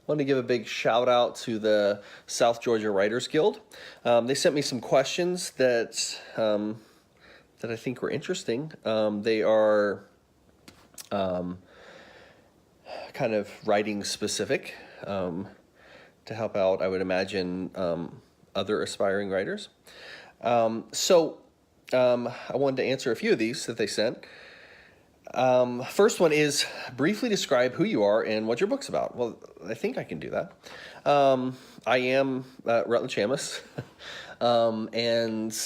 wanted to give a big shout out to the South Georgia Writers Guild. They sent me some questions that I think were interesting. They are kind of writing specific to help out, I would imagine, other aspiring writers. So I wanted to answer a few of these that they sent. First one is briefly describe who you are and what your book's about. Well, I think I can do that. I am Rutledge Hammes, and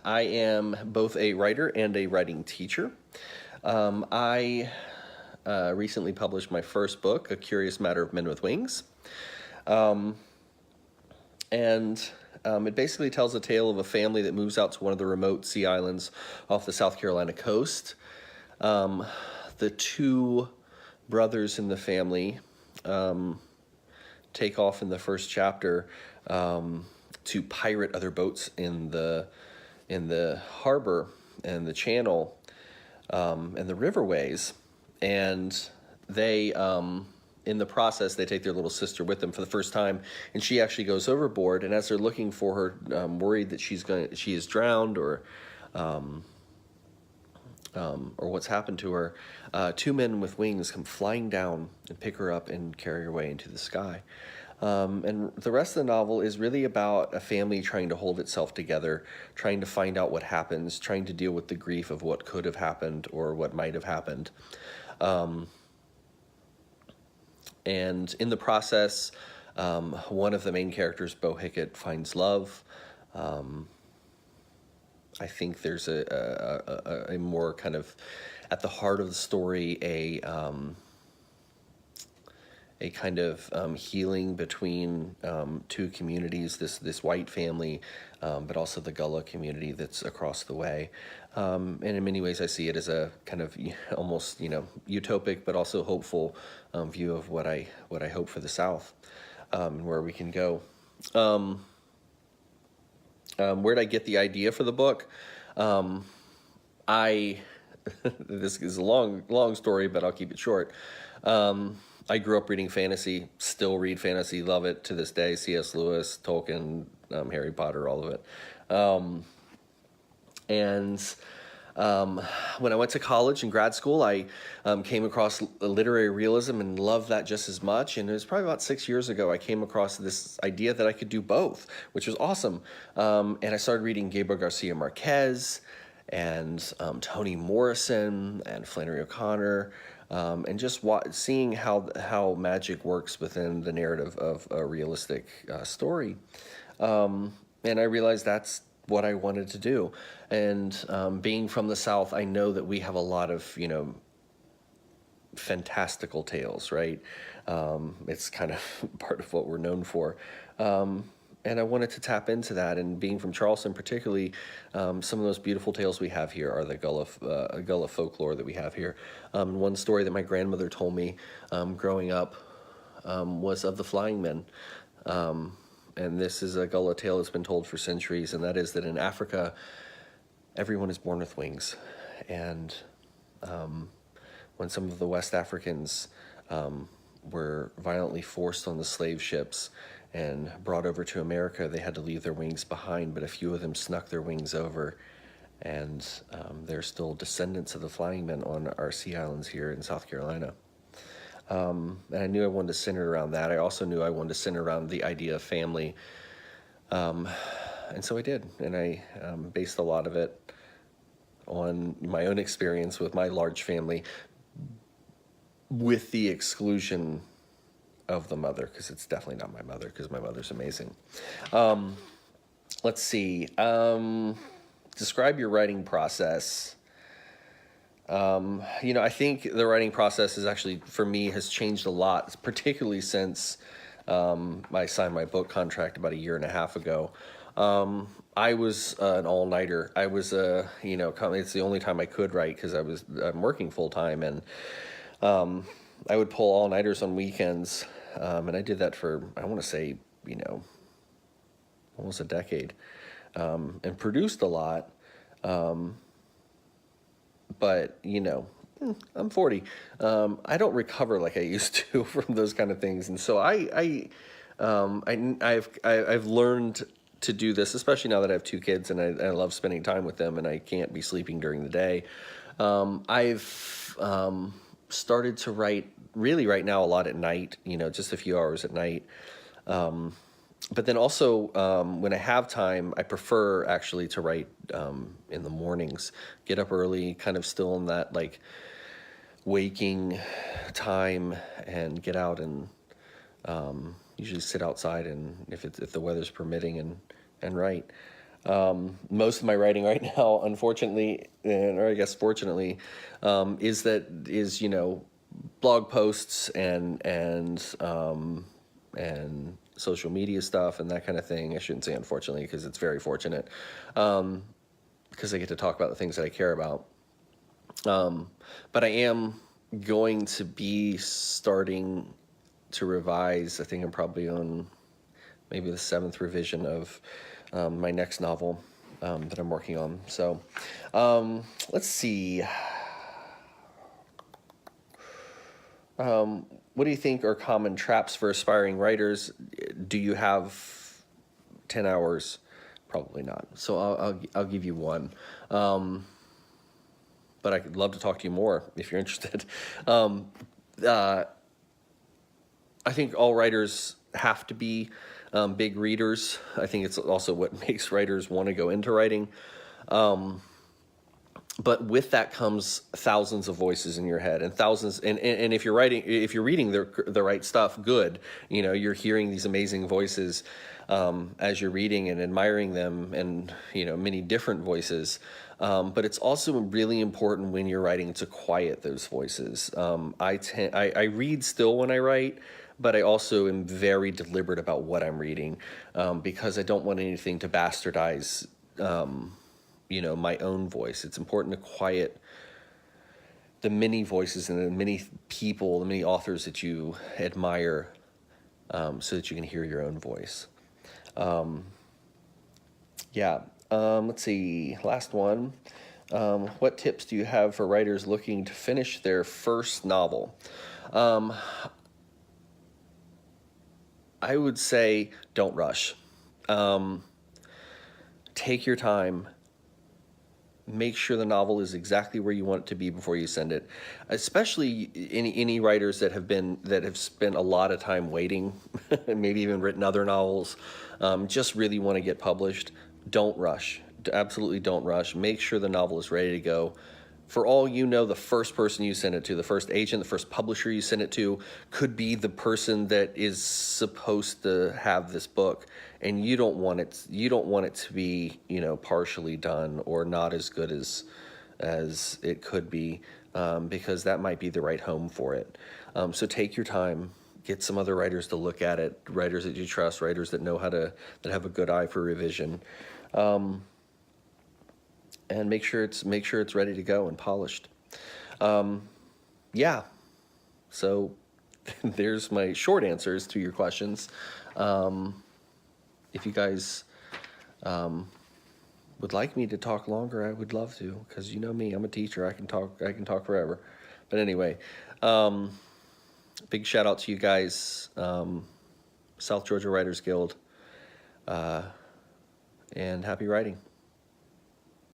I am both a writer and a writing teacher. I recently published my first book, A Curious Matter of Men with Wings. It basically tells a tale of a family that moves out to one of the remote sea islands off the South Carolina coast. The two brothers in the family take off in the first chapter to pirate other boats in the harbor and the channel and the riverways, and they in the process they take their little sister with them for the first time, and she actually goes overboard. And as they're looking for her, worried that she is drowned or what's happened to her, two men with wings come flying down and pick her up and carry her away into the sky. And the rest of the novel is really about a family trying to hold itself together, trying to find out what happens, trying to deal with the grief of what could have happened or what might have happened. And in the process, one of the main characters, Bo Hickett, finds love. I think there's a more kind of at the heart of the story, a kind of healing between two communities, this white family, but also the Gullah community that's across the way. And in many ways, I see it as a kind of almost, utopic, but also hopeful view of what I hope for the South, and where we can go. Where'd I get the idea for the book? This is a long story, but I'll keep it short. I grew up reading fantasy, still read fantasy, love it to this day. C.S. Lewis, Tolkien, Harry Potter, all of it. When I went to college and grad school, I came across literary realism and loved that just as much. And it was probably about 6 years ago I came across this idea that I could do both, which was awesome. And I started reading Gabriel Garcia Marquez and Toni Morrison and Flannery O'Connor, and just seeing how magic works within the narrative of a realistic story. And I realized that's what I wanted to do. And being from the South, I know that we have a lot of, fantastical tales, right? It's kind of part of what we're known for. And I wanted to tap into that. And being from Charleston particularly, some of those beautiful tales we have here are the Gullah folklore that we have here. One story that my grandmother told me growing up was of the Flying Men. And this is a Gullah tale that's been told for centuries, and that is that in Africa, everyone is born with wings. And when some of the West Africans were violently forced on the slave ships and brought over to America, they had to leave their wings behind, but a few of them snuck their wings over, and they're still descendants of the Flying Men on our sea islands here in South Carolina. And I knew I wanted to center around that. I also knew I wanted to center around the idea of family. And so I did. And I based a lot of it on my own experience with my large family, with the exclusion of the mother, because it's definitely not my mother, because my mother's amazing. Let's see. Describe your writing process. I think the writing process is actually, for me, has changed a lot, particularly since I signed my book contract about 1.5 years ago. I was an all-nighter. I was, it's the only time I could write because I'm working full-time, and I would pull all-nighters on weekends, and I did that for, I want to say, almost a decade, and produced a lot. But, I'm 40. I don't recover like I used to from those kind of things, and so I've learned to do this, especially now that I have two kids and I love spending time with them, and I can't be sleeping during the day. I've started to write really right now a lot at night, just a few hours at night. But then also, when I have time, I prefer actually to write in the mornings. Get up early, kind of still in that like waking time, and get out and usually sit outside, and if the weather's permitting, and write. Most of my writing right now, unfortunately, or I guess fortunately, is blog posts and social media stuff and that kind of thing. I shouldn't say unfortunately, because it's very fortunate, because I get to talk about the things that I care about. But I am going to be starting to revise. I think I'm probably on maybe the 7th revision of my next novel that I'm working on. So let's see. What do you think are common traps for aspiring writers? Do you have 10 hours? Probably not. So I'll give you one. But I'd love to talk to you more if you're interested. I think all writers have to be big readers. I think it's also what makes writers want to go into writing. But with that comes thousands of voices in your head, and thousands. And if you're reading the right stuff, good. You're hearing these amazing voices as you're reading and admiring them, and many different voices. But it's also really important when you're writing to quiet those voices. I read still when I write, but I also am very deliberate about what I'm reading, because I don't want anything to bastardize my own voice. It's important to quiet the many voices and the many people, the many authors that you admire, so that you can hear your own voice. Let's see, last one. What tips do you have for writers looking to finish their first novel? I would say don't rush. Take your time. Make sure the novel is exactly where you want it to be before you send it. Especially any writers that have spent a lot of time waiting, and maybe even written other novels, just really want to get published. Don't rush. Absolutely don't rush. Make sure the novel is ready to go. For all you know, the first person you send it to, the first agent, the first publisher you send it to, could be the person that is supposed to have this book, and you don't want it. You don't want it to be, partially done or not as good as it could be, because that might be the right home for it. So take your time. Get some other writers to look at it. Writers that you trust. Writers that that have a good eye for revision. And make sure it's ready to go and polished. So there's my short answers to your questions. If you guys would like me to talk longer, I would love to, because you know me, I'm a teacher. I can talk forever. But anyway, big shout out to you guys, South Georgia Writers Guild, and happy writing.